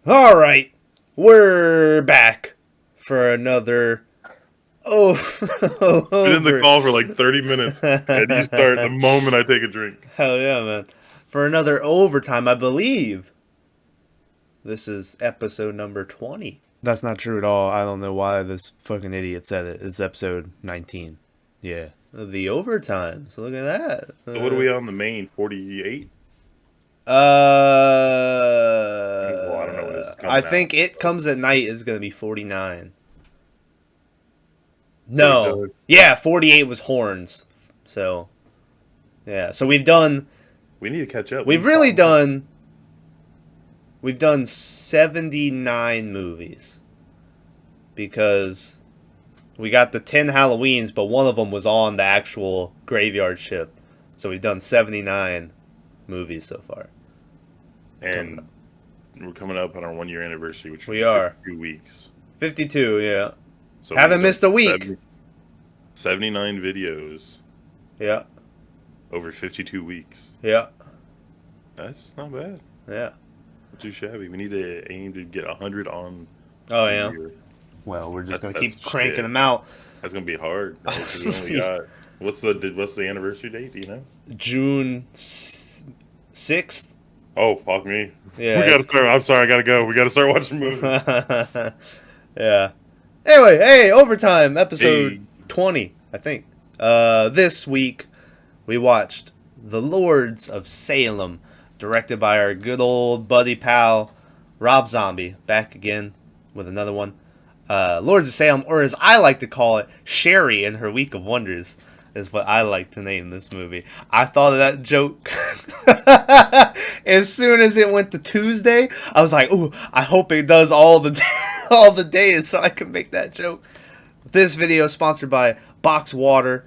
All right, we're back for another Been in the over. call for like 30 minutes, and you start the moment I take a drink. Hell yeah, man! For another overtime, I believe. This is episode number 20. That's not true at all. I don't know why this fucking idiot said it. It's episode 19. Yeah, the overtime. So look at that. So what are we on the main? 48? Well, I don't know when this is I coming out. think it comes at night is gonna be 49. So we've No. done. Yeah, 48 was horns. So, yeah. So We need to catch up. we've really done, we've done 79 movies. Because we got the 10 Halloweens, but one of them was on the actual graveyard ship. So we've done 79 movies so far. And we're coming up on our 1 year anniversary, which We is are. 2 weeks. 52, yeah. So Haven't we've missed done a week. 79 videos Yeah, over 52 weeks. yeah, That's not bad. yeah. Not too shabby. We need to aim to get 100 on Oh, a yeah. year. Well, we're just going to That's keep cranking shit. them out. That's gonna be hard. Right? 'Cause we only got what's the anniversary date? Do you know? June 6th. Oh, fuck me. Yeah. We gotta start. I'm sorry, I gotta go. We gotta start watching movies. Yeah. Anyway, hey, overtime episode Hey. 20, I think. This week we watched The Lords of Salem, directed by our good old buddy pal Rob Zombie, back again with another one. Lords of Salem, or as I like to call it, Sherry in Her Week of Wonders, is what I like to name this movie. I thought of that joke as soon as it went to Tuesday. I was like, "Ooh, I hope it does all the all the days so I can make that joke." This video is sponsored by Box Water.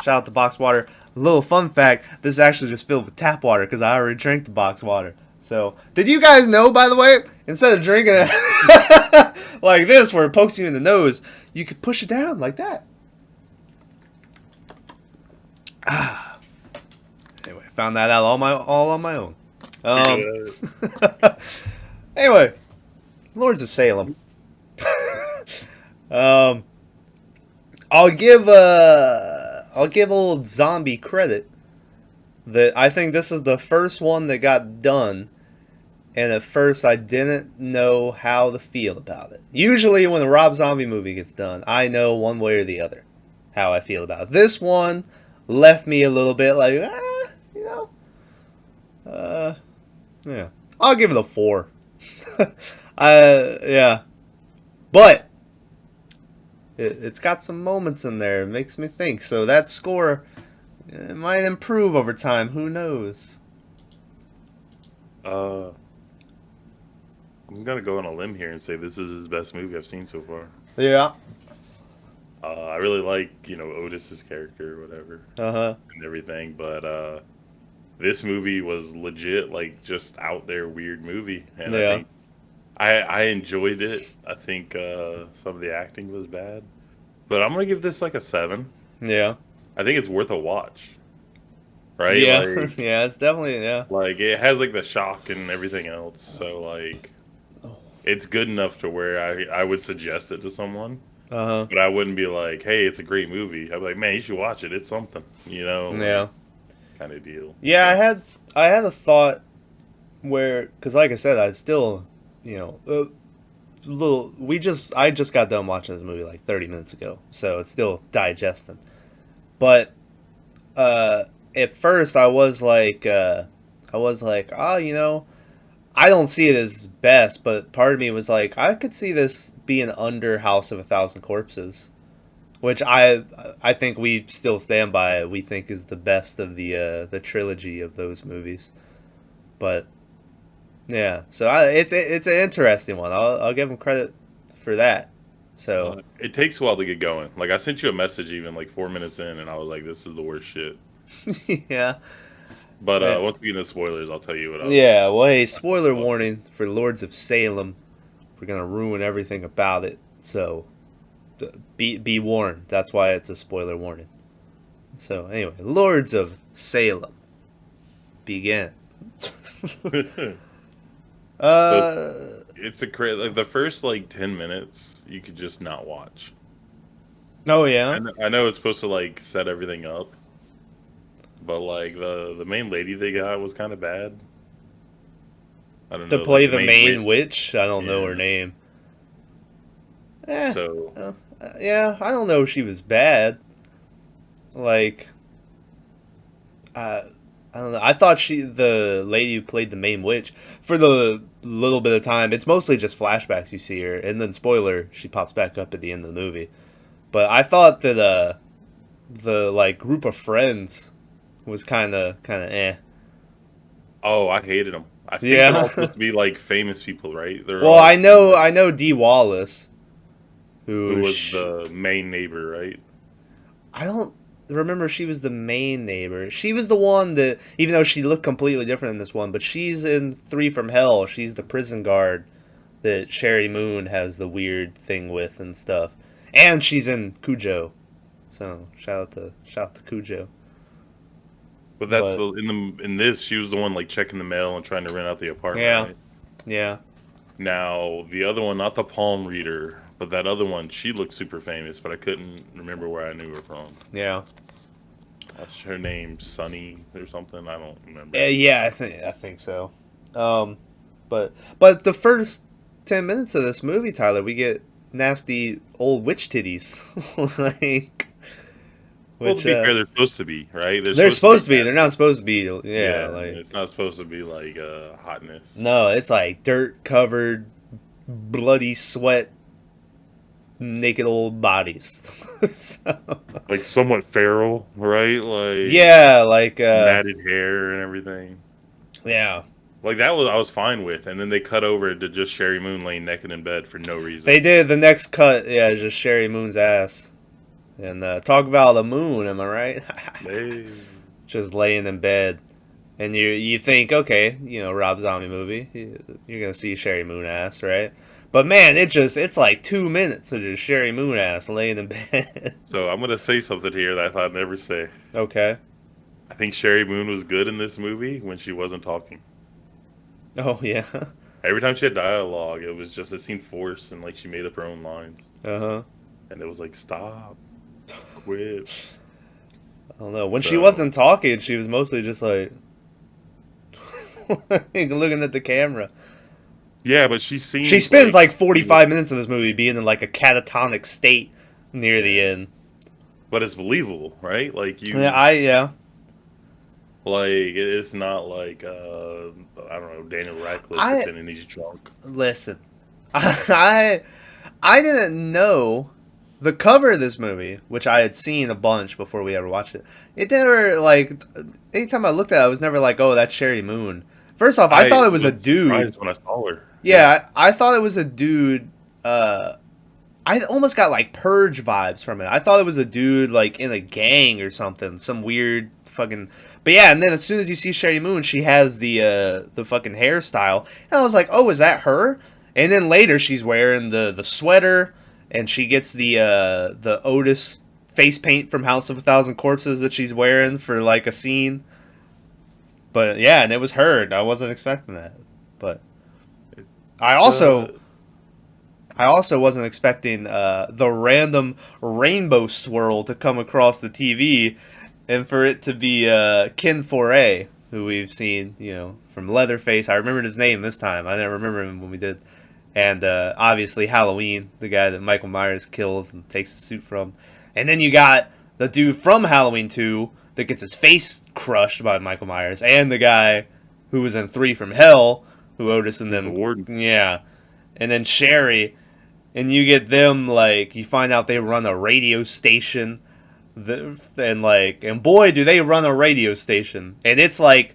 Shout out to Box Water. Little fun fact: this is actually just filled with tap water because I already drank the box water. So, did you guys know, by the way, instead of drinking it like this, where it pokes you in the nose, you could push it down like that. Anyway, found that out all on my own. Anyway, Lords of Salem. um, I'll give old Zombie credit that I think this is the first one that got done, and at first I didn't know how to feel about it. Usually when a Rob Zombie movie gets done, I know one way or the other how I feel about it. This one left me a little bit like, yeah. I'll give it a 4. Yeah. But it's got some moments in there. It makes me think. So that score, it might improve over time. Who knows? I'm gonna go on a limb here and say this is his best movie I've seen so far. Yeah. I really like Otis's character or whatever Uh-huh. and everything, but this movie was legit like just out there weird movie, and I Yeah. think I enjoyed it. I think some of the acting was bad, but I'm gonna give this like a 7. Yeah. I think it's worth a watch, right? Yeah. Like, Yeah, it's definitely, yeah. like it has like the shock and everything else, so like it's good enough to where I would suggest it to someone, Uh-huh. but I wouldn't be like, hey, it's a great movie. I'd be like, man, you should watch it. It's something, Yeah. kind of deal. Yeah, So, I had a thought where, because like I said, I still, I just got done watching this movie like 30 minutes ago, so it's still digesting. But at first I was like, oh, I don't see it as best, but part of me was like, I could see this being under House of a Thousand Corpses, which I think we still stand by. We think is the best of the trilogy of those movies. But yeah, so it's an interesting one. I'll give him credit for that. So it takes a while to get going. Like I sent you a message even like 4 minutes in, and I was like, this is the worst shit. yeah, But yeah, once we get into spoilers, I'll tell you what else. yeah. Well, hey, spoiler warning for Lords of Salem. We're gonna ruin everything about it. So be warned. That's why it's a spoiler warning. So anyway, Lords of Salem. Begin. So it's a crazy, like the first like 10 minutes you could just not watch. Oh yeah, I know it's supposed to like set everything up, but like the main lady they got was kind of bad. I don't to know, like play the the main main witch. witch. I don't know her Yeah. name. Eh, So uh, yeah, I don't know if she was bad. Like, uh, I don't know. I thought the lady who played the main witch, for the little bit of time, it's mostly just flashbacks you see her, and then spoiler, she pops back up at the end of the movie. But I thought that the like group of friends was kind of eh. oh, I hated them. I think they're Yeah. all supposed to be like famous people, right? They're Well, all I know Dee Wallace, who who was the main neighbor, right? I don't remember she was the main neighbor. She was the one that, even though she looked completely different in this one, but she's in Three from Hell. She's the prison guard that Sherry Moon has the weird thing with and stuff. And she's in Cujo. So shout out to Cujo. But that's But the in this she was the one like checking the mail and trying to rent out the apartment, yeah, right? yeah. Now the other one, not the palm reader, but that other one, she looked super famous, but I couldn't remember where I knew her from. Yeah. What's her name? Sunny or something? I don't remember. Yeah, I think so. Um but the first 10 minutes of this movie, Tyler, we get nasty old witch titties. like Well, to which be fair, they're supposed to be, right? they're supposed to be. Nasty. They're not supposed to be. Yeah, Yeah, like it's not supposed to be like hotness. no, it's like dirt covered, bloody sweat, naked old bodies. so, Like somewhat feral, right? Like yeah, like matted hair and everything. yeah. Like that was I was fine with, and then they cut over to just Sherry Moon laying naked in bed for no reason. They did the next cut. Yeah, it's just Sherry Moon's ass. And talk about the moon, am I right? Hey. Just laying in bed, and you think, okay, you know, Rob Zombie movie, you're gonna see Sherry Moon ass, right? But man, it's like 2 minutes of just Sherry Moon ass laying in bed. So I'm gonna say something here that I thought I'd never say. okay. I think Sherry Moon was good in this movie when she wasn't talking. Oh yeah. Every time she had dialogue, it seemed forced and like she made up her own lines, Uh huh. and it was like stop, quit. I don't know. When she So wasn't talking, she was mostly just like looking at the camera. yeah, but she She seems spends like she 45 minutes of this movie being in like a catatonic state near the end. but it's believable, right? Like Yeah. like it's not like I don't know, Daniel Radcliffe I pretending he's drunk. listen. I didn't know the cover of this movie, which I had seen a bunch before we ever watched it. It never like anytime I looked at it, I was never like, oh, that's Sherry Moon. First off, I thought it was a dude. Surprised when I saw her. Yeah, I thought it was a dude. I almost got like Purge vibes from it. I thought it was a dude like in a gang or something, some weird fucking. But yeah, and then as soon as you see Sherry Moon, she has the fucking hairstyle, and I was like, oh, is that her? And then later she's wearing the sweater, and she gets the Otis face paint from House of a Thousand Corpses that she's wearing for like a scene. But yeah, and it was her. I wasn't expecting that, but I Uh, also. I also wasn't expecting the random rainbow swirl to come across the TV, and for it to be Ken Foray, who we've seen, you know, from Leatherface. I remembered his name this time. I didn't remember him when we did. And obviously Halloween, the guy that Michael Myers kills and takes his suit from. And then you got the dude from Halloween 2 that gets his face crushed by Michael Myers, and the guy who was in 3 from Hell, who Otis and the them. warden. Yeah. And then Sherry. And you get them, like, you find out they run a radio station. And boy, do they run a radio station. And it's like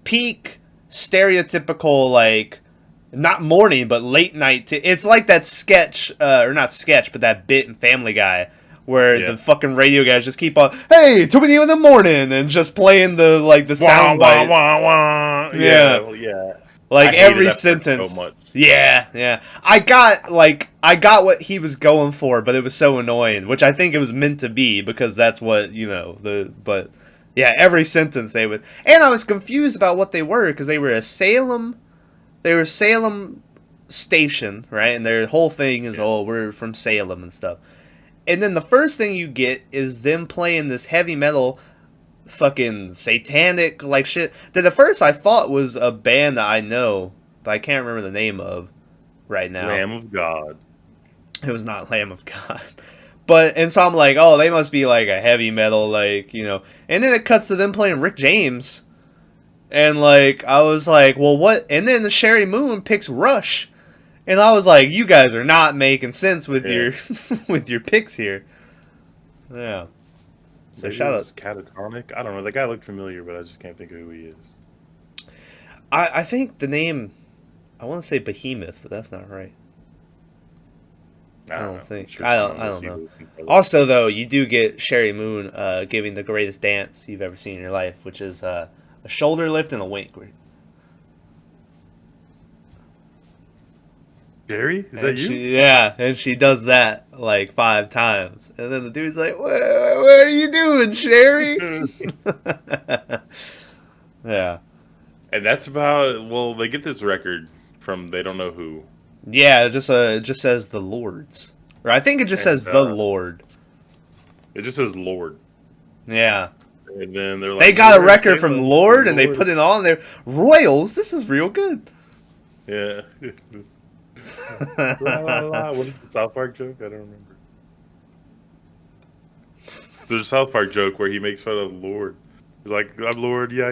peak stereotypical, like, not morning, but late night. It's like that sketch, or not sketch, but that bit in Family Guy where the fucking radio guys just keep on, hey, 2 in the morning, and just playing the, like, the sound bites. Wah, wah. Yeah. Well, yeah. Like I hated every that part sentence. so much. Yeah. I got what he was going for, but it was so annoying, which I think it was meant to be because that's what, you know, but yeah, every sentence they would. And I was confused about what they were because they were Salem station, right? And their whole thing is, oh, we're from Salem and stuff. And then the first thing you get is them playing this heavy metal, fucking satanic like shit. That at first I thought was a band that I know, but I can't remember the name of right now. Lamb of God. It was not Lamb of God. But, and so I'm like, oh, they must be like a heavy metal, like, you know. And then it cuts to them playing Rick James. And like, I was like, well, what? And then Sherry Moon picks Rush. And I was like, you guys are not making sense with your with your picks here. Yeah. So Maybe shout out. Catatonic. I don't know. The guy looked familiar, but I just can't think of who he is. I think the name, I want to say Behemoth, but that's not right. I don't think. Sure I don't know. Also, though, you do get Sherry Moon giving the greatest dance you've ever seen in your life, which is a shoulder lift and a wink. Jerry? Is that you? Yeah, and she does that like 5 times. And then the dude's like, what are you doing, Sherry? Yeah. And that's about, well, they get this record from they don't know who. Yeah, it just says the Lords. Or I think it just says the Lord. It just says Lord. Yeah. And then they're like, they got a record from Lord and they put it on there. Royals, this is real good. Yeah. La, la, la. What is the South Park joke? I don't remember. There's a South Park joke where he makes fun of Lord. He's like, I'm Lord, yeah.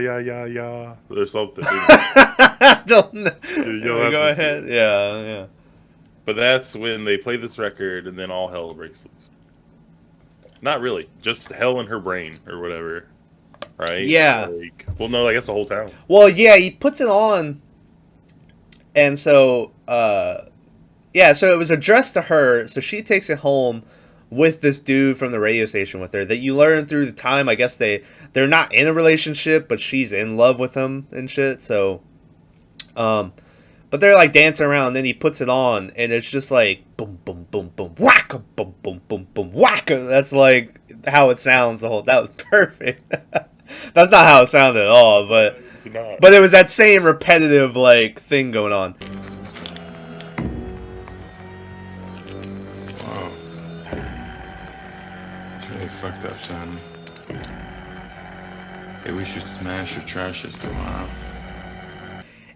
Or something. Don't know. Go ahead. Yeah. But that's when they play this record and then all hell breaks loose. Not really. Just hell in her brain or whatever. Right? Yeah. Like, well, no, I guess the whole town. Well, yeah, he puts it on. And so, so it was addressed to her. So she takes it home with this dude from the radio station with her that you learn through the time. I guess they're not in a relationship, but she's in love with him and shit. So, but they're like dancing around. And then he puts it on, and it's just like boom, boom, boom, boom, whacka, boom, boom, boom, boom, whacka. That's like how it sounds. That was perfect. That's not how it sounded at all, but it was that same repetitive like thing going on. Wow, it's really fucked up, son. Hey, we should smash or trash this tomorrow.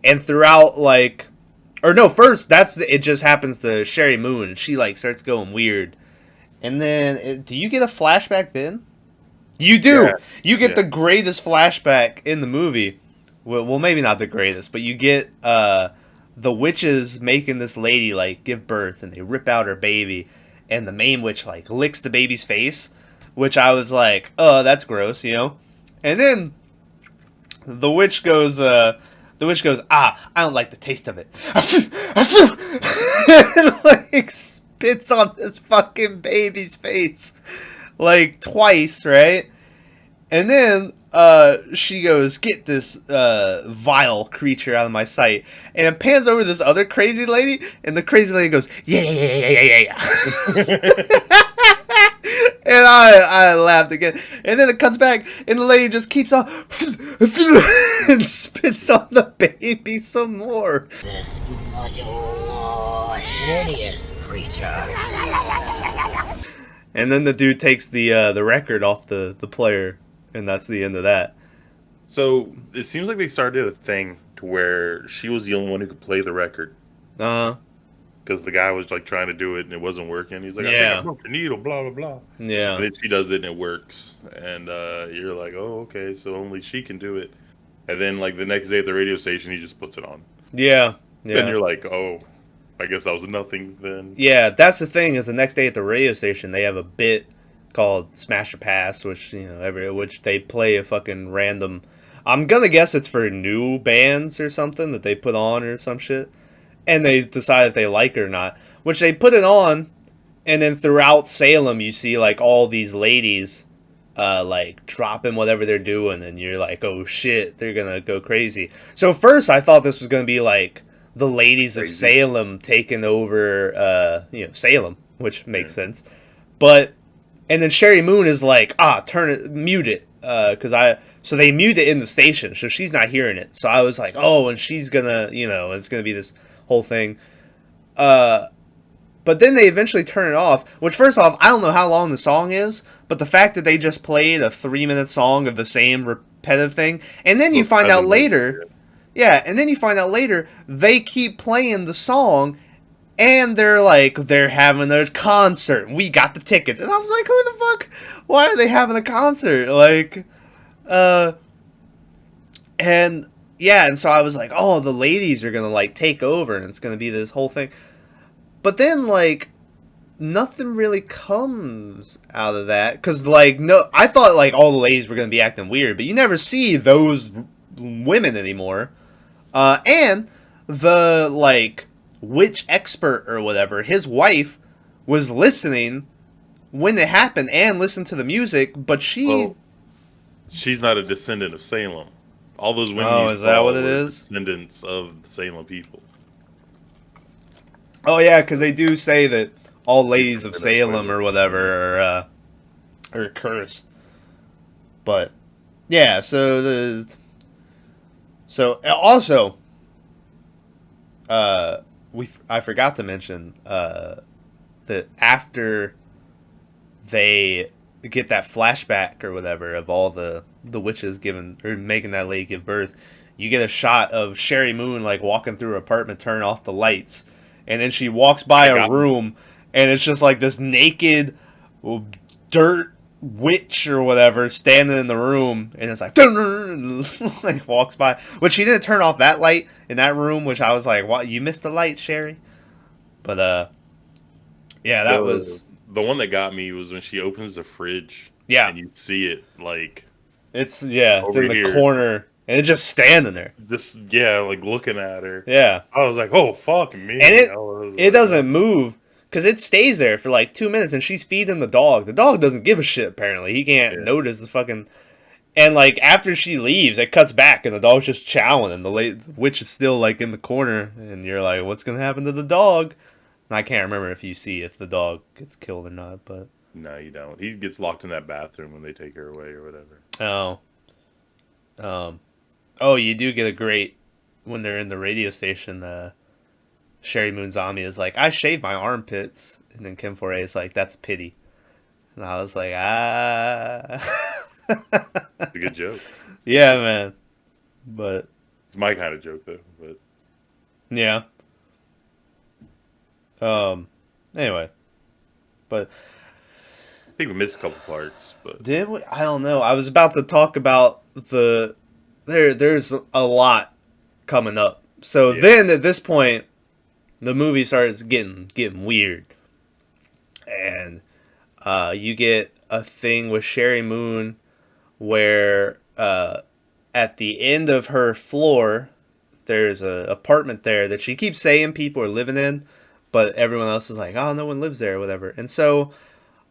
And throughout, like, or no, first it just happens to Sherry Moon, and she like starts going weird, and then do you get a flashback then? You do. Yeah. You get the greatest flashback in the movie. Well, maybe not the greatest, but you get the witches making this lady like give birth, and they rip out her baby, and the main witch like licks the baby's face, which I was like, oh, that's gross, you know. And then the witch goes, I don't like the taste of it. And like spits on this fucking baby's face like twice, right? And then she goes, get this vile creature out of my sight. And it pans over this other crazy lady, and the crazy lady goes, yeah. And I laughed again. And then it cuts back, and the lady just keeps on and spits on the baby some more. This much more hideous creature. And then the dude takes the record off the player, and that's the end of that. So it seems like they started a thing to where she was the only one who could play the record. Because the guy was like trying to do it and it wasn't working. He's like, I think I broke the needle, blah blah blah. Yeah. And then she does it and it works, and you're like, oh, okay, so only she can do it. And then like the next day at the radio station, he just puts it on. Yeah. Then you're like, oh, I guess that was nothing then. Yeah, that's the thing, is the next day at the radio station they have a bit called Smash or Pass, which which they play a fucking random. I'm gonna guess it's for new bands or something that they put on or some shit, and they decide if they like it or not. Which they put it on, and then throughout Salem you see like all these ladies, like dropping whatever they're doing, and you're like, oh shit, they're gonna go crazy. So first I thought this was gonna be like the ladies of Salem taking over, Salem, which makes sense. But, and then Sherry Moon is like, mute it, so they mute it in the station, so she's not hearing it. So I was like, oh, and she's gonna, it's gonna be this whole thing. but then they eventually turn it off. Which, first off, I don't know how long the song is, but the fact that they just played a 3-minute song of the same repetitive thing, and then you find out later, and then you find out later they keep playing the song, and they're having a concert. We got the tickets, and I was like, who the fuck? Why are they having a concert? And so I was like, oh, the ladies are gonna take over, and it's gonna be this whole thing. But then, nothing really comes out of that. Because, no, I thought, all the ladies were going to be acting weird. But you never see those women anymore. And the, witch expert or whatever, his wife was listening when it happened and listened to the music. But she's not a descendant of Salem. All those women is that what it is? Descendants of the Salem people. Oh, yeah, because they do say that all ladies of Salem or whatever are cursed. But, yeah, so also, I forgot to mention that after they get that flashback or whatever of all the witches making that lady give birth, you get a shot of Sherry Moon, walking through her apartment, turning off the lights. And then she walks by a room, and it's just this naked dirt witch or whatever standing in the room, and it's walks by. But she didn't turn off that light in that room, which I was like, "What? You missed the light, Sherry?" But yeah, that was the one that got me was when she opens the fridge. Yeah, and you see it it's in the corner. And it's just standing there. Just, looking at her. Yeah. I was like, oh, fuck me. And it doesn't move, because it stays there for 2 minutes, and she's feeding the dog. The dog doesn't give a shit, apparently. He can't notice the fucking... And, after she leaves, it cuts back, and the dog's just chowing, and the witch is still, in the corner, and you're like, what's going to happen to the dog? And I can't remember if you see if the dog gets killed or not, but... No, you don't. He gets locked in that bathroom when they take her away or whatever. Oh, you do get a great, when they're in the radio station, Sherry Moon Zombie is like, I shave my armpits. And then Kim Foray is like, that's a pity. And I was like, It's a good joke. Yeah, man. But it's my kind of joke, though. But yeah. Anyway. But I think we missed a couple parts. But did we? I don't know. I was about to talk about there's a lot coming up. So then at this point, the movie starts getting weird. And you get a thing with Sherry Moon where at the end of her floor, there's an apartment there that she keeps saying people are living in, but everyone else is like, oh, no one lives there or whatever. And so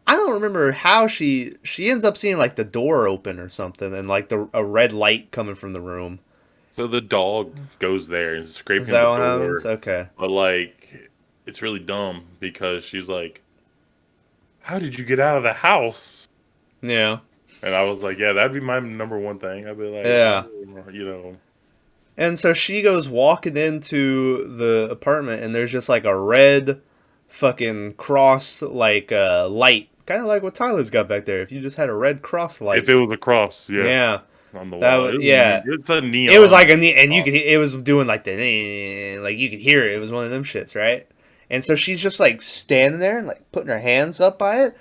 I don't remember how she ends up seeing the door open or something, and a red light coming from the room. So the dog goes there and scraping the door. Happens? Okay. But it's really dumb because she's like, how did you get out of the house? Yeah. And I was like, yeah, that'd be my number one thing. I'd be like, yeah. And so she goes walking into the apartment, and there's just a red fucking cross light. Kind of like what Tyler's got back there. If you just had a red cross light. If it was a cross, yeah. Yeah. On the wall. It's a neon. It was like a neon, and you could. It was doing you could hear it. It was one of them shits, right? And so she's just standing there and putting her hands up by it,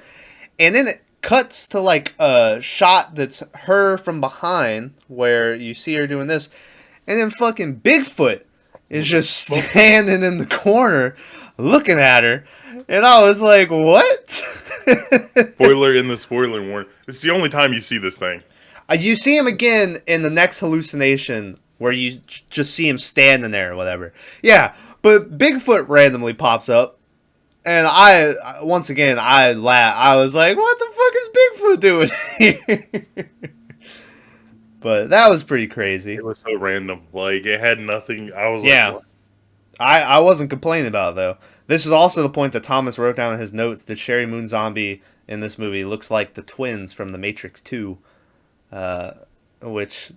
and then it cuts to a shot that's her from behind where you see her doing this, and then fucking Bigfoot is just standing in the corner looking at her, and I was like, what? Spoiler in the spoiler warning. It's the only time you see this thing. You see him again in the next hallucination where you just see him standing there or whatever. Yeah, but Bigfoot randomly pops up, and I laugh. I was like, what the fuck is Bigfoot doing here? But that was pretty crazy. It was so random. It had nothing. I was like, what? I wasn't complaining about it, though. This is also the point that Thomas wrote down in his notes that Sherry Moon Zombie in this movie looks like the twins from The Matrix 2, which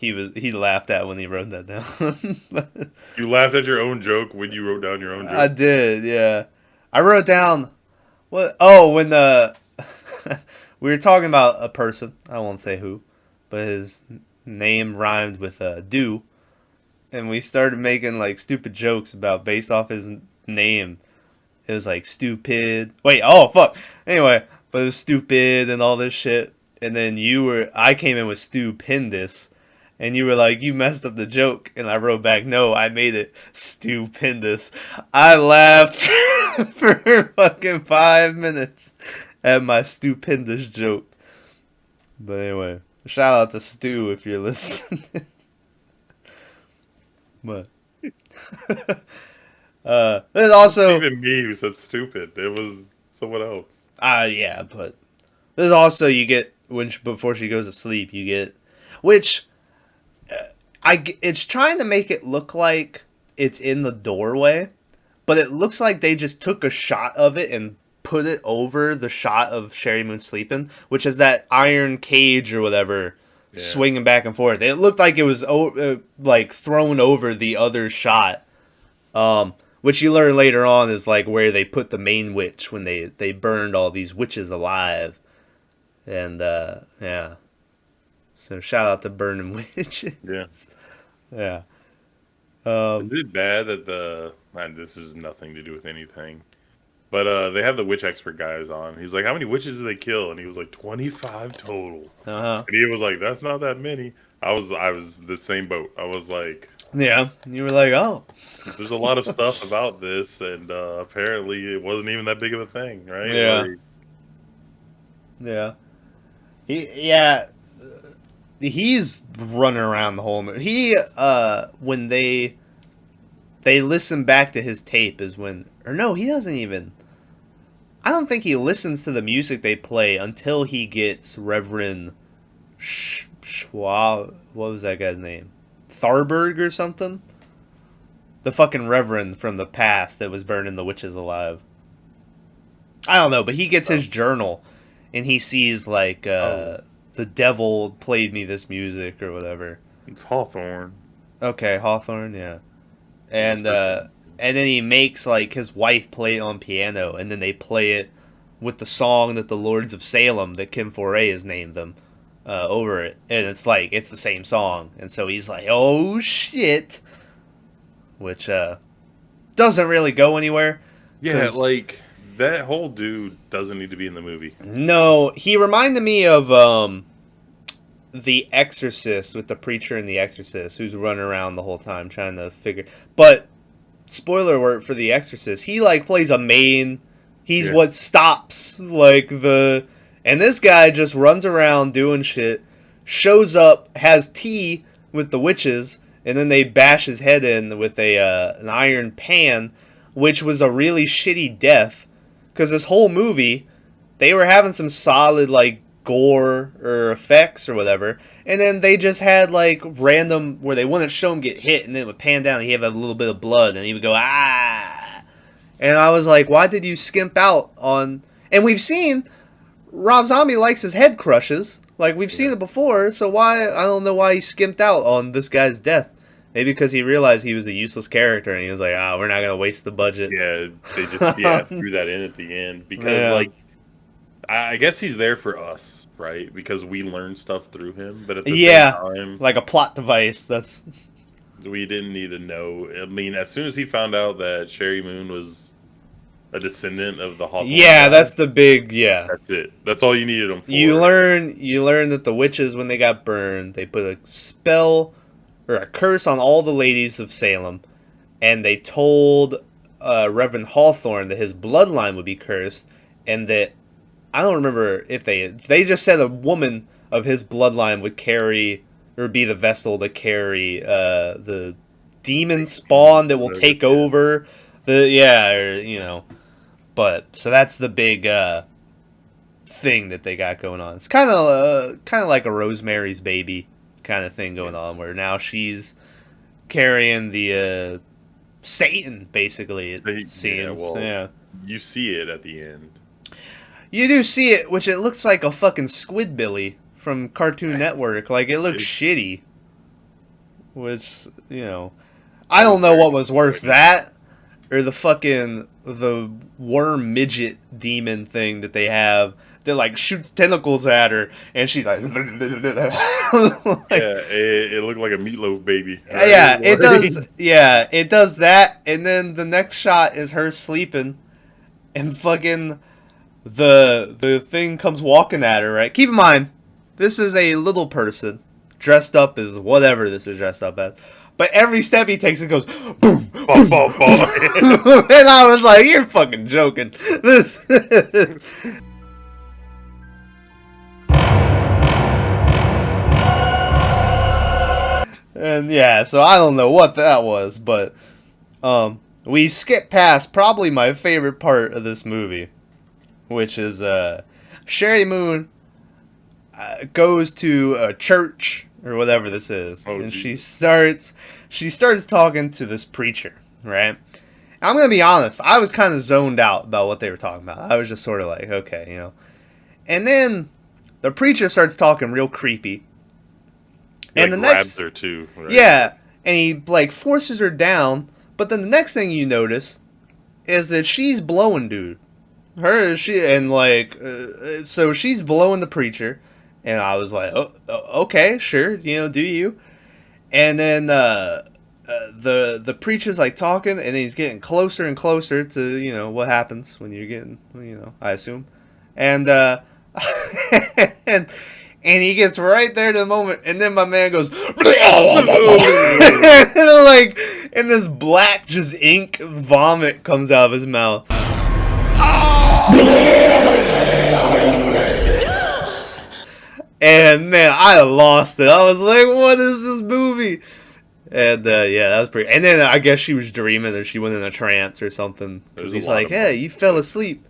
he laughed at when he wrote that down. You laughed at your own joke when you wrote down your own joke. I did, yeah. I wrote down what? Oh, when the we were talking about a person. I won't say who, but his name rhymed with do, and we started making like stupid jokes about based off his name. It was like stupid. Wait, oh fuck. Anyway, but it was stupid and all this shit. And then I came in with stupendous. And you were like, you messed up the joke. And I wrote back, no, I made it stupendous. I laughed for fucking 5 minutes at my stupendous joke. But anyway, shout out to Stu if you're listening. But there's also even me who said stupid. It was someone else. Yeah, but there's also you get before she goes to sleep, you get which it's trying to make it look like it's in the doorway, but it looks like they just took a shot of it and put it over the shot of Sherry Moon sleeping, which is that iron cage or whatever swinging back and forth. It looked like it was like thrown over the other shot, which you learn later on is like where they put the main witch when they burned all these witches alive. And yeah, so shout out to burning witches. Yeah. Is it bad that this has nothing to do with anything, but they have the witch expert guys on. He's like, how many witches did they kill? And he was like 25 total. And he was like, that's not that many. I was the same boat. I was like, yeah. You were like, oh, there's a lot of stuff about this, and apparently it wasn't even that big of a thing, right? Yeah. Yeah. He's running around the whole movie. When they listen back to his tape is when, or no, he doesn't even. I don't think he listens to the music they play until he gets Reverend Schwab. What was that guy's name? Tharberg or something? The fucking Reverend from the past that was burning the witches alive. I don't know, but he gets his journal and he sees like the devil played me this music or whatever. It's Hawthorne. Okay, Hawthorne, yeah. And then he makes like his wife play it on piano, and then they play it with the song that the Lords of Salem, that Kim Foray has named them, over it. And it's like it's the same song. And so he's like, oh shit. Which doesn't really go anywhere. Yeah, like that whole dude doesn't need to be in the movie. No, he reminded me of The Exorcist, with the preacher in The Exorcist, who's running around the whole time trying to figure. But spoiler alert for The Exorcist, he like plays a main. He's what stops like the. And this guy just runs around doing shit, shows up, has tea with the witches, and then they bash his head in with an iron pan, which was a really shitty death. Because this whole movie, they were having some solid, like, gore or effects or whatever. And then they just had, like, random, where they wouldn't show him get hit, and then it would pan down, and he'd have a little bit of blood, and he would go, ah! And I was like, why did you skimp out on... And we've seen, Rob Zombie likes his head crushes. Like, we've seen it before, so why... I don't know why he skimped out on this guy's death. Maybe because he realized he was a useless character, and he was like, we're not going to waste the budget. Yeah, they just threw that in at the end. Because, like, I guess he's there for us, right? Because we learn stuff through him. But at the same time... like a plot device. That's... We didn't need to know. I mean, as soon as he found out that Sherry Moon was a descendant of the Hawthorne... Yeah, that's the big... Yeah. That's it. That's all you needed him for. You learn that the witches, when they got burned, they put a spell... or a curse on all the ladies of Salem, and they told Reverend Hawthorne that his bloodline would be cursed, and that I don't remember if they just said a woman of his bloodline would carry or be the vessel to carry the demon spawn that will take over But so that's the big thing that they got going on. It's kind of like a Rosemary's Baby kind of thing going on, where now she's carrying the Satan, basically, it seems. You see it at the end. You do see it, which it looks like a fucking Squidbilly from Cartoon Network. Like, it looks shitty. which, you know, I don't know what was worse, that or the worm midget demon thing that they have that like shoots tentacles at her, and she's like, like it looked like a meatloaf baby. Right? yeah, it does. Yeah, it does that, and then the next shot is her sleeping, and fucking the thing comes walking at her. Right. Keep in mind, this is a little person dressed up as whatever this is dressed up as. But every step he takes, it goes boom, boom, boom, boom. And I was like, "You're fucking joking." This. And yeah, so I don't know what that was, but we skip past probably my favorite part of this movie, which is Sherry Moon goes to a church or whatever this is, and she starts talking to this preacher, right? I'm gonna be honest, I was kind of zoned out about what they were talking about. I was just sort of like, okay, you know. And then the preacher starts talking real creepy, and the next, grabs her too, right? yeah, and he like forces her down. But then the next thing you notice is that she's blowing dude. So she's blowing the preacher. And I was like, oh, okay, sure, you know, do you? And then the preacher's like talking, and he's getting closer and closer to, you know, what happens when you're getting, you know, I assume. And and he gets right there to the moment, and then my man goes, and like, and this black just ink vomit comes out of his mouth. And man, I lost it. I was like, "What is this movie?" And yeah, that was pretty. And then I guess she was dreaming, or she went in a trance or something. Because he's like, "Hey, you fell asleep."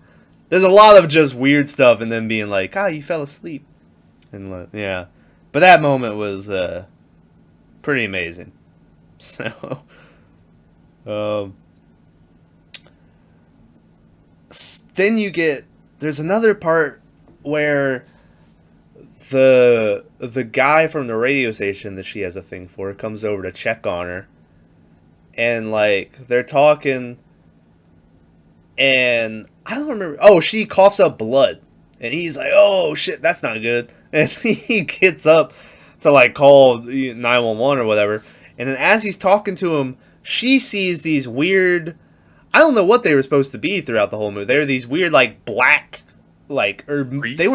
There's a lot of just weird stuff, and then being like, "Ah, you fell asleep," and like, yeah. But that moment was pretty amazing. So, then there's another part where the guy from the radio station that she has a thing for comes over to check on her, and like they're talking, and I don't remember. Oh, she coughs up blood, and he's like, "Oh shit, that's not good." And he gets up to like call 911 or whatever, and then as he's talking to him, she sees these weird. I don't know what they were supposed to be throughout the whole movie. They were these weird like black, like, or priests? They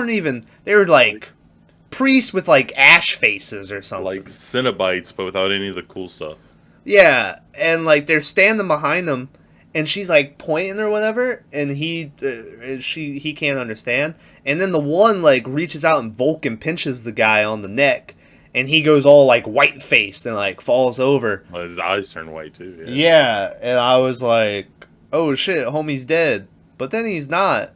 were like priests with like ash faces or something, like Cenobites, but without any of the cool stuff. Yeah, and like they're standing behind them, and she's like pointing or whatever, and he can't understand. And then the one like reaches out and Vulcan pinches the guy on the neck, and he goes all like white faced and like falls over. Well, his eyes turn white too. Yeah, and I was like, "Oh shit, homie's dead." But then he's not,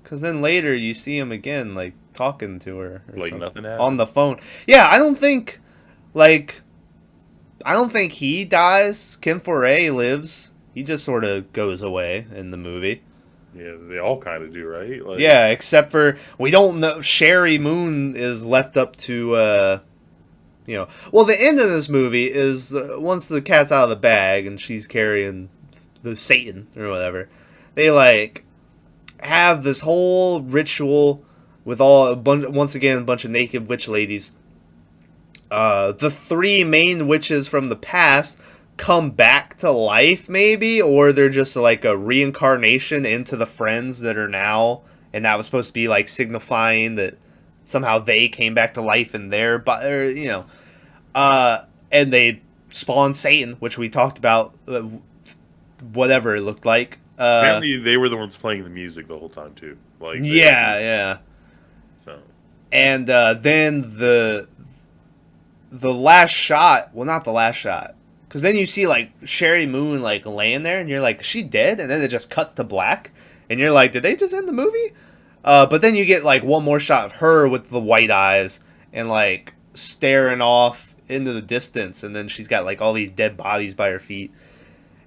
because then later you see him again, like talking to her, or like nothing happened on the phone. Yeah, I don't think he dies. Kim Foray lives. He just sort of goes away in the movie. Yeah, they all kind of do, right? Like, yeah, except for we don't know. Sherry Moon is left up to, you know. Well, the end of this movie is once the cat's out of the bag and she's carrying the Satan or whatever. They like have this whole ritual with once again a bunch of naked witch ladies. The three main witches from the past come back to life, maybe, or they're just like a reincarnation into the friends that are now, and that was supposed to be like signifying that somehow they came back to life in their body, you know. And they spawn Satan, which we talked about, whatever it looked like. Apparently, they were the ones playing the music the whole time too. Like, yeah. So, and then the last shot. Well, not the last shot. Because then you see, like, Sherry Moon, like, laying there, and you're like, is she dead? And then it just cuts to black. And you're like, did they just end the movie? But then you get, like, one more shot of her with the white eyes and, like, staring off into the distance. And then she's got, like, all these dead bodies by her feet.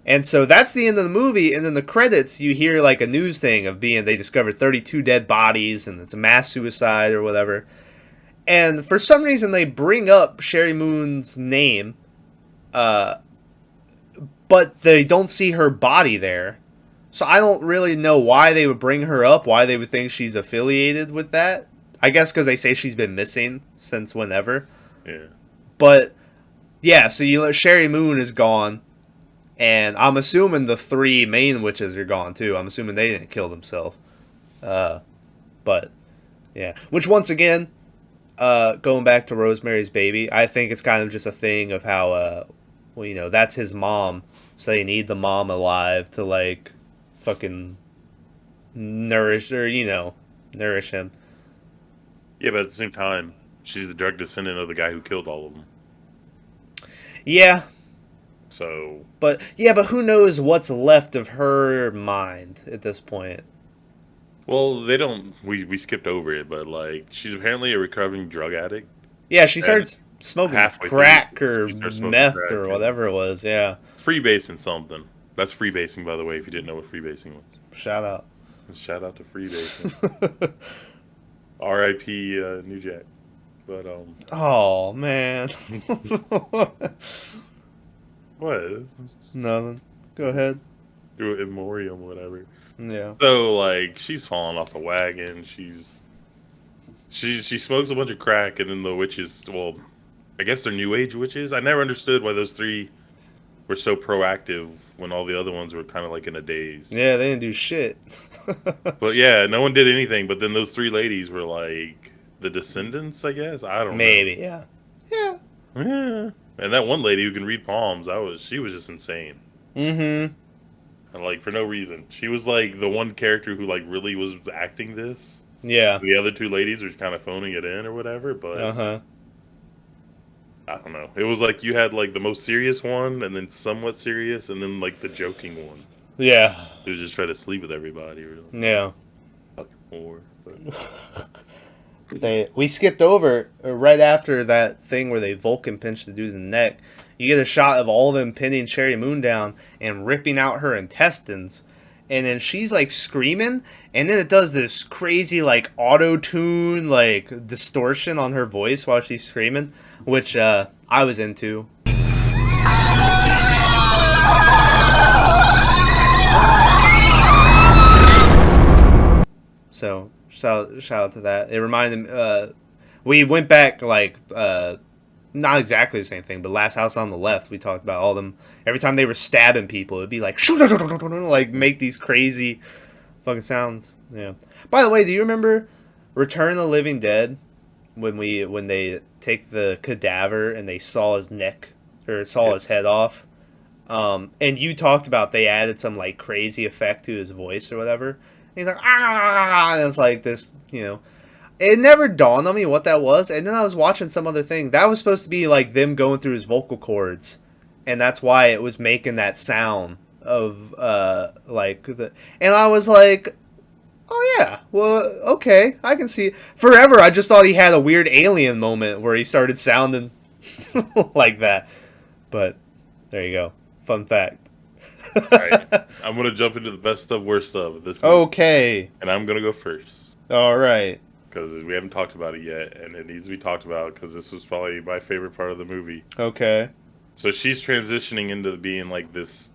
And so that's the end of the movie. And then the credits, you hear, like, a news thing of they discovered 32 dead bodies, and it's a mass suicide or whatever. And for some reason, they bring up Sherry Moon's name But they don't see her body there. So I don't really know why they would bring her up, why they would think she's affiliated with that. I guess because they say she's been missing since whenever. Yeah. But, yeah, so Sherry Moon is gone. And I'm assuming the 3 main witches are gone, too. I'm assuming they didn't kill themselves. But, yeah. Which, once again, going back to Rosemary's Baby, I think it's kind of just a thing of how, that's his mom. So they need the mom alive to, like, fucking nourish him. Yeah, but at the same time, she's the direct descendant of the guy who killed all of them. Yeah. So. But who knows what's left of her mind at this point? Well, they don't. We skipped over it, but like she's apparently a recovering drug addict. Yeah, she starts smoking crack or meth or whatever it was. Yeah. Freebasing something. That's freebasing, by the way. If you didn't know what freebasing was. Shout out to freebasing. R.I.P. New Jack. But Oh man. What? Nothing. Go ahead. Do it in memoriam, whatever. Yeah. So like she's falling off the wagon. She smokes a bunch of crack, and then the witches. Well, I guess they're New Age witches. I never understood why those 3 were so proactive when all the other ones were kind of like in a daze. Yeah, they didn't do shit. But yeah, no one did anything. But then those 3 ladies were like the descendants, I guess. I don't know. Maybe, yeah. Yeah. Yeah. And that one lady who can read palms, she was just insane. Mm-hmm. And like for no reason. She was like the one character who like really was acting this. Yeah. The other 2 ladies were kind of phoning it in or whatever, but I don't know. It was like you had like the most serious one, and then somewhat serious, and then like the joking one. Yeah. He was just trying to sleep with everybody, really. Yeah. Fucking whore. We skipped over right after that thing where they Vulcan pinched the dude in the neck. You get a shot of all of them pinning Sherry Moon down and ripping out her intestines. And then she's like screaming, and then it does this crazy like auto-tune like distortion on her voice while she's screaming, which I was into. So shout out to that. It reminded me. We went back like not exactly the same thing, but Last House on the Left. We talked about all them. Every time they were stabbing people, it'd be like like make these crazy fucking sounds. Yeah. By the way, do you remember Return of the Living Dead when they take the cadaver and they saw his neck or saw his head off? And you talked about they added some like crazy effect to his voice or whatever. And he's like, ah, and it's like this, It never dawned on me what that was, and then I was watching some other thing. That was supposed to be like them going through his vocal cords, and that's why it was making that sound of and I was like, oh yeah, well, okay, I can see. Forever, I just thought he had a weird alien moment where he started sounding like that. But there you go, fun fact. Alright, I'm gonna jump into the best stuff, worst stuff of this movie. Okay. And I'm gonna go first. Alright. Because we haven't talked about it yet, and it needs to be talked about, because this was probably my favorite part of the movie. Okay. So she's transitioning into being like this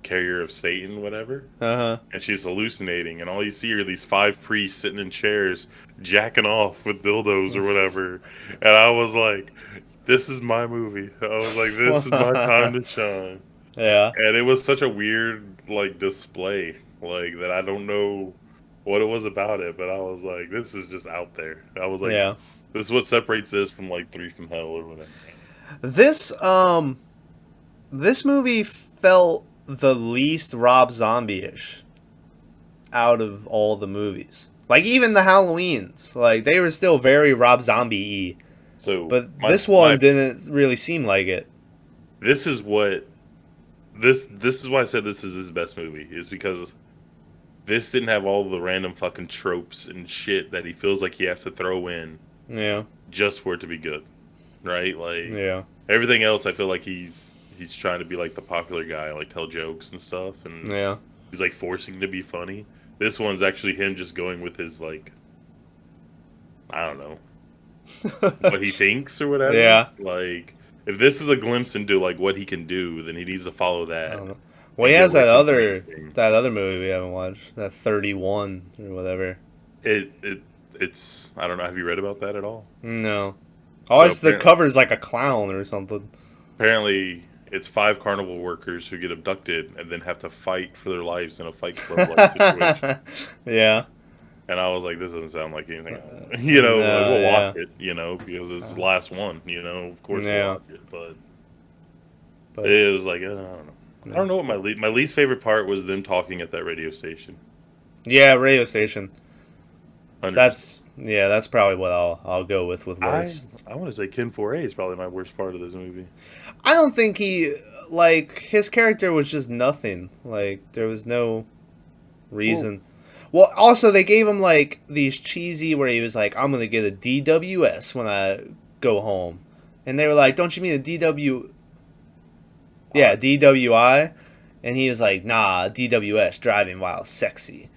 carrier of Satan, whatever. Uh-huh. And she's hallucinating, and all you see are these 5 priests sitting in chairs, jacking off with dildos or whatever. And I was like, this is my movie. I was like, this is my time to shine. Yeah. And it was such a weird, like, display, like, that I don't know what it was about it, but I was like, this is just out there. I was like, yeah. This is what separates this from, like, 3 from Hell or whatever. This movie felt the least Rob Zombie-ish out of all the movies. Like, even the Halloweens. Like, they were still very Rob Zombie-y. So, but this one didn't really seem like it. This is what... This is why I said this is his best movie. Is because this didn't have all the random fucking tropes and shit that he feels like he has to throw in. Yeah. Just for it to be good. Right? Like... Yeah. Everything else, I feel like he's trying to be like the popular guy, like tell jokes and stuff, and yeah, he's like forcing to be funny. This one's actually him just going with his like, I don't know, what he thinks or whatever. Yeah, like if this is a glimpse into like what he can do, then he needs to follow I that. don't know. Well, he and has get away from anything. that other movie we haven't watched, that 31 or whatever. It's I don't know. Have you read about that at all? No. Always the apparently- cover's like a clown or something. Apparently, it's 5 carnival workers who get abducted and then have to fight for their lives in a fight club like situation. Yeah. And I was like, this doesn't sound like anything. You know, No, like, we'll yeah. watch it. You know, because it's the last one. You know, of course Yeah. we'll watch it. But But it was like I don't know. I don't know what my least favorite part was them talking at that radio station. yeah, radio station. 100%. That's probably what I'll go with worst. I want to say Ken 4A is probably my worst part of this movie. I don't think his character was just nothing. Like, there was no reason. Well, also, they gave him, like, these cheesy where he was like, I'm going to get a DWS when I go home. And they were like, don't you mean a DW... Yeah, DWI? And he was like, nah, DWS, driving while sexy.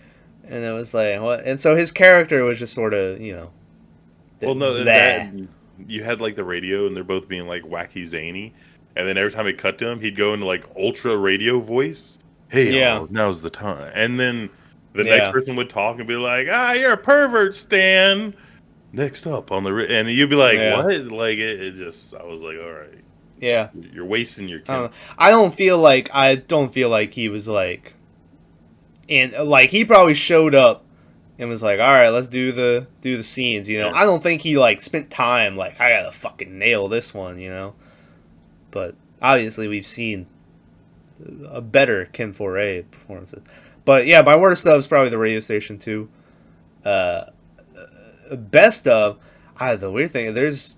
And it was like, what? And so his character was just sort of, Well, no, bleh. that, you had like the radio, and they're both being like wacky zany, and then every time it cut to him, he'd go into like ultra radio voice. Hey, Yeah. y'all, now's the time. And then the Yeah. next person would talk and be like, you're a pervert, Stan. Next up on the and you'd be like, Yeah. what? Like it just, I was like, all right, Yeah. you're wasting your. I don't feel like he was like, and like he probably showed up and was like, all right, let's do the scenes. Yeah. I don't think he like spent time like I gotta fucking nail this one. But obviously we've seen a better Ken 4A performances. But yeah, my worst of is probably the radio station too. Best of, the weird thing, there's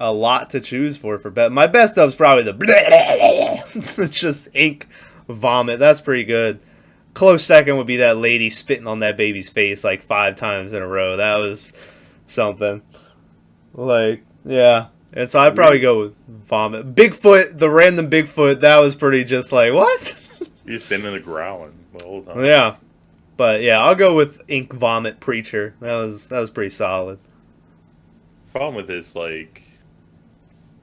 a lot to choose for best. My best of is probably the just ink vomit. That's pretty good. Close second would be that lady spitting on that baby's face like 5 times in a row. That was something. Like, yeah. And so I'd probably go with vomit. Bigfoot, the random Bigfoot, that was pretty just like, what? You're standing there growling the whole time. Yeah. But yeah, I'll go with ink vomit preacher. That was pretty solid. Problem with this, like,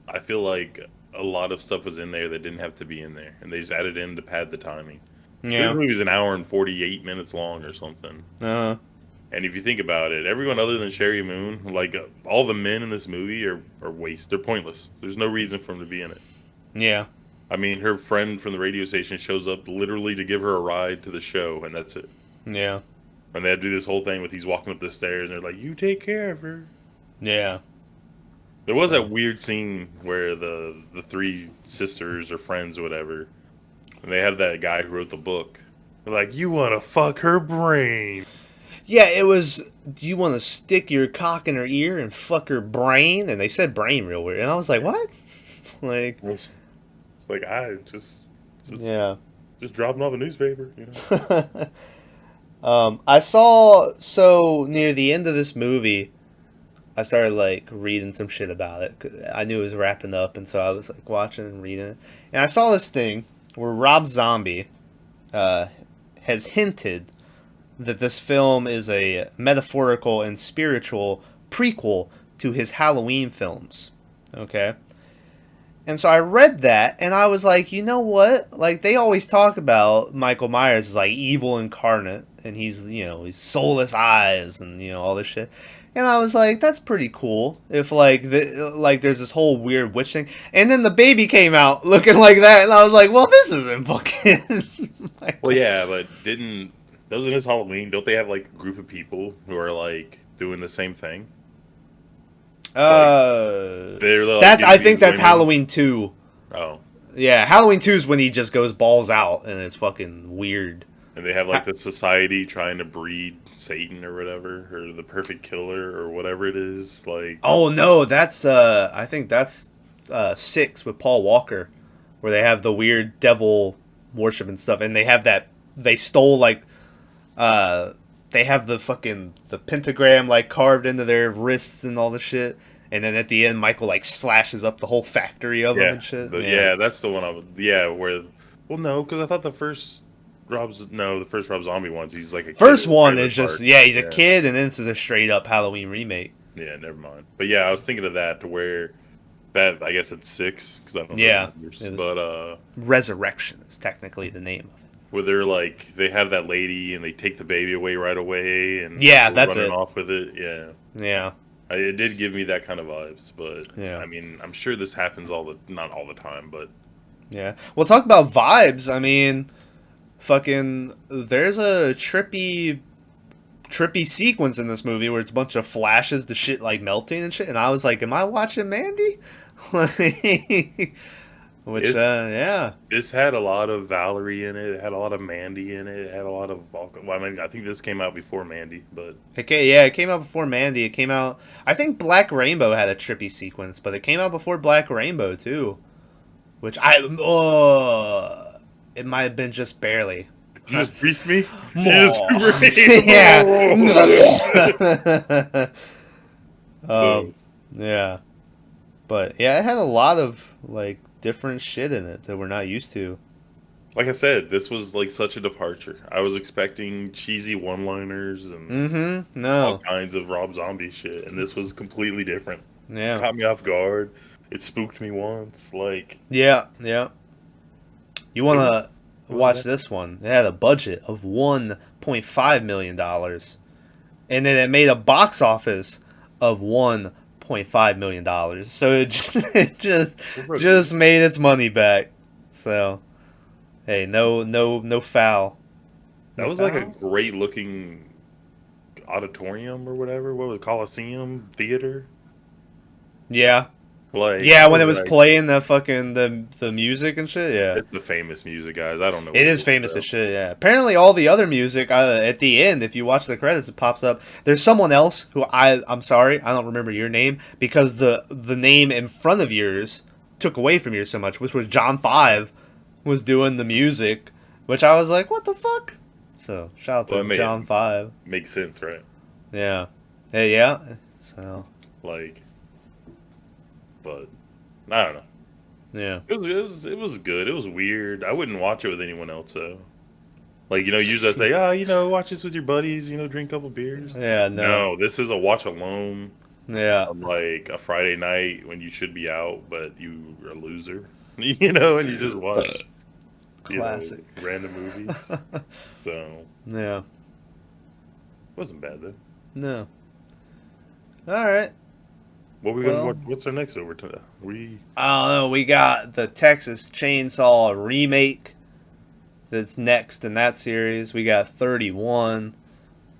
I feel like a lot of stuff was in there that didn't have to be in there, and they just added in to pad the timing. Yeah. This movie's an hour and 48 minutes long or something. Uh-huh. And if you think about it, everyone other than Sherry Moon, like all the men in this movie are waste. They're pointless. There's no reason for them to be in it. Yeah. I mean, her friend from the radio station shows up literally to give her a ride to the show, and that's it. Yeah. And they had to do this whole thing with he's walking up the stairs, and they're like, "You take care of her." Yeah. There was that weird scene where the 3 sisters or friends or whatever, and they have that guy who wrote the book. They're like, "You want to fuck her brain?" Yeah, it was, do you want to stick your cock in her ear and fuck her brain? And they said brain real weird. And I was like, what? Like, It's like, I just yeah. just dropping off a newspaper, you know? I saw, so near the end of this movie, I started like reading some shit about it. 'Cause I knew it was wrapping up, and so I was like watching and reading it. And I saw this thing where Rob Zombie has hinted that this film is a metaphorical and spiritual prequel to his Halloween films. Okay? And so I read that, and I was like, you know what? Like, they always talk about Michael Myers as, like, evil incarnate, and he's, he's soulless eyes, and, all this shit. And I was like, that's pretty cool. If, like, there's this whole weird witch thing. And then the baby came out looking like that, and I was like, well, this isn't fucking... Well, yeah, but doesn't this Halloween, don't they have, like, a group of people who are, like, doing the same thing? They're like, I think that's women. Halloween 2. Oh. Yeah, Halloween 2 is when he just goes balls out, and it's fucking weird. And they have, like, the society trying to breed Satan or whatever, or the perfect killer or whatever it is, like... Oh, no, that's, I think that's 6 with Paul Walker, where they have the weird devil worship and stuff, and they have that, they stole, like, they have the pentagram, like, carved into their wrists and all the shit, and then at the end, Michael, like, slashes up the whole factory of them and shit. Yeah, that's the one where... Well, no, because I thought the first Rob Zombie ones, he's like a kid. First one is part. just, he's a kid, and then this is a straight-up Halloween remake. Yeah, never mind. But yeah, I was thinking of that, to where That I guess it's 6 because I don't Yeah, know the numbers. it was- But Resurrection is technically the name of it. where they're like they have that lady and they take the baby away right away and Yeah, they're that's running it. off with it. Yeah, Yeah, it did give me that kind of vibes. But Yeah. I mean, I'm sure this happens not all the time, but yeah. Well, talk about vibes. I mean, fucking, there's a trippy sequence in this movie where it's a bunch of flashes, the shit like melting and shit, and I was like, "Am I watching Mandy?" Which, yeah, this had a lot of Valerie in it. It had a lot of Mandy in it. It had a lot of Vulcan. Well, I mean, I think this came out before Mandy, but it came out before Mandy. It came out. I think Black Rainbow had a trippy sequence, but it came out before Black Rainbow too, which it might have been just barely. you just priest me. You More. just Yeah. So, Yeah. But yeah, it had a lot of like different shit in it that we're not used to. like I said, this was like such a departure. I was expecting cheesy one-liners and all No. kinds of Rob Zombie shit, and this was completely different. Yeah. Caught me off guard. It spooked me once. Like, Yeah. Yeah. You want to What was watch that? this one? It had a budget of $1.5 million, and then it made a box office of $1.5 million. So it just made its money back. So, hey, no foul. that was like a great looking auditorium or whatever. What was it, Coliseum Theater? Yeah. Like, Yeah, when it was like, playing the fucking the music and shit, yeah. It's the famous music, guys. I don't know. It is famous as shit, yeah. Apparently all the other music, at the end, if you watch the credits, it pops up. There's someone else who I'm sorry, I don't remember your name, because the name in front of yours took away from yours so much, which was John 5 was doing the music, which I was like, what the fuck? So, shout out to John 5. Makes sense, right? Yeah. Hey, yeah. So, Like, but I don't know. yeah. It was good. It was weird. I wouldn't watch it with anyone else though. Like, usually I say, watch this with your buddies. Drink a couple beers. Yeah, No, this is a watch alone. Yeah. On like a Friday night when you should be out, but you are a loser. And you just watch Classic. random movies. So Yeah. wasn't bad though. No. All right. What we Well- gonna watch? What's our next over to? I don't know. We got the Texas Chainsaw remake that's next in that series. We got 31,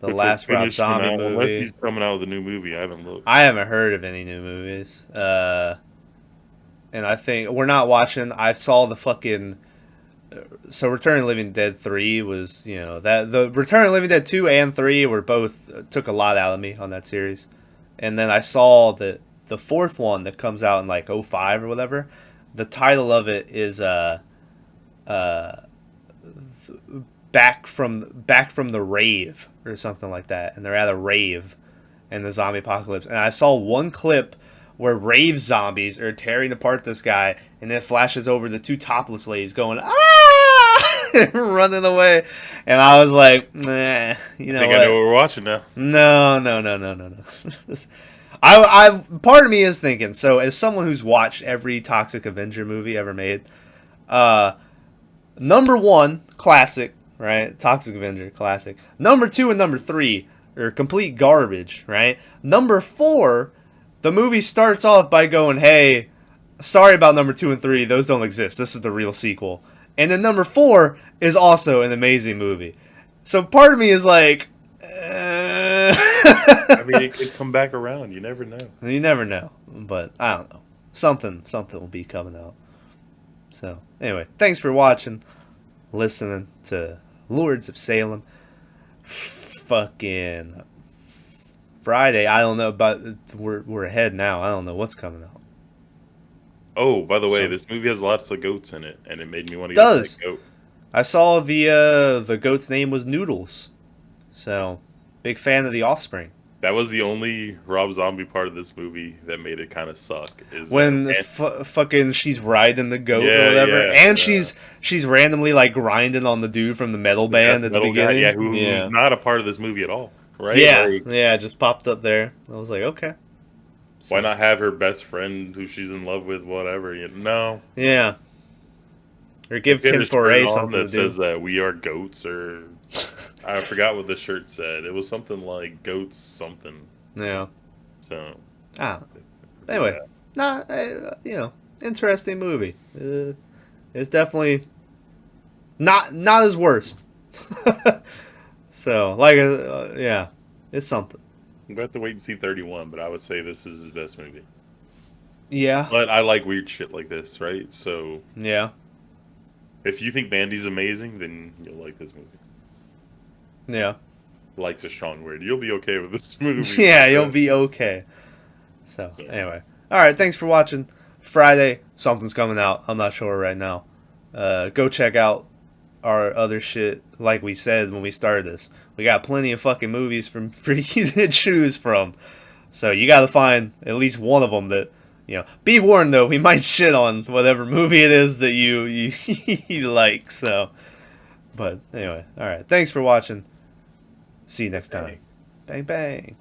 the which last will Rob finish Zombie now, unless movie. he's coming out with a new movie. I haven't looked. I haven't heard of any new movies. And I think we're not watching. I saw the fucking. So Return of the Living Dead 3 was, that the Return of the Living Dead 2 and 3 were both took a lot out of me on that series. And then I saw the fourth one that comes out in like 05 or whatever. The title of it is back from the rave or something like that, and they're at a rave in the zombie apocalypse. And I saw one clip where rave zombies are tearing apart this guy, and then it flashes over the two topless ladies going running away, and I was like, nah, you know I think what? I know what we're watching now. No. I part of me is thinking, so as someone who's watched every Toxic Avenger movie ever made, number 1, classic, right? Toxic Avenger, classic. Number 2 and number 3 are complete garbage, right? Number 4, the movie starts off by going, hey, sorry about number 2 and 3, those don't exist. This is the real sequel. And then number 4 is also an amazing movie. So part of me is like, I mean, it could come back around. You never know. You never know, but I don't know. Something will be coming out. So, anyway, thanks for watching, listening to Lords of Salem. Fucking Friday, I don't know, but we're ahead now. I don't know what's coming out. Oh, by the way, So- this movie has lots of goats in it, and it made me want to Does. get that goat. I saw the goat's name was Noodles. So, big fan of The Offspring. That was the only Rob Zombie part of this movie that made it kind of suck. Is When and- fucking she's riding the goat Yeah, or whatever, yeah, and yeah. she's randomly like grinding on the dude from the metal band at the metal guy, beginning. who's not a part of this movie at all, right? Yeah, Like, yeah, just popped up there. I was like, okay. Why not have her best friend who she's in love with, whatever? No. Yeah. Or give Get Kim a Foray shirt on something that to do. says that we are goats, or I forgot what the shirt said. It was something like goats something. Yeah. So. Anyway, interesting movie. It's definitely not his worst. So, yeah, it's something. I'm going to have to wait and see 31, but I would say this is his best movie. Yeah. But I like weird shit like this, right? So. Yeah. If you think Mandy's amazing, then you'll like this movie. Yeah. Like's a strong word. You'll be okay with this movie. Yeah, you'll be okay. So, anyway. Alright, thanks for watching. Friday, something's coming out. I'm not sure right now. Go check out our other shit, like we said when we started this. We got plenty of fucking movies for you to choose from. So you gotta find at least one of them that, be warned though, we might shit on whatever movie it is that you you like. So, but anyway, alright. Thanks for watching. See you next time. Bang, bang.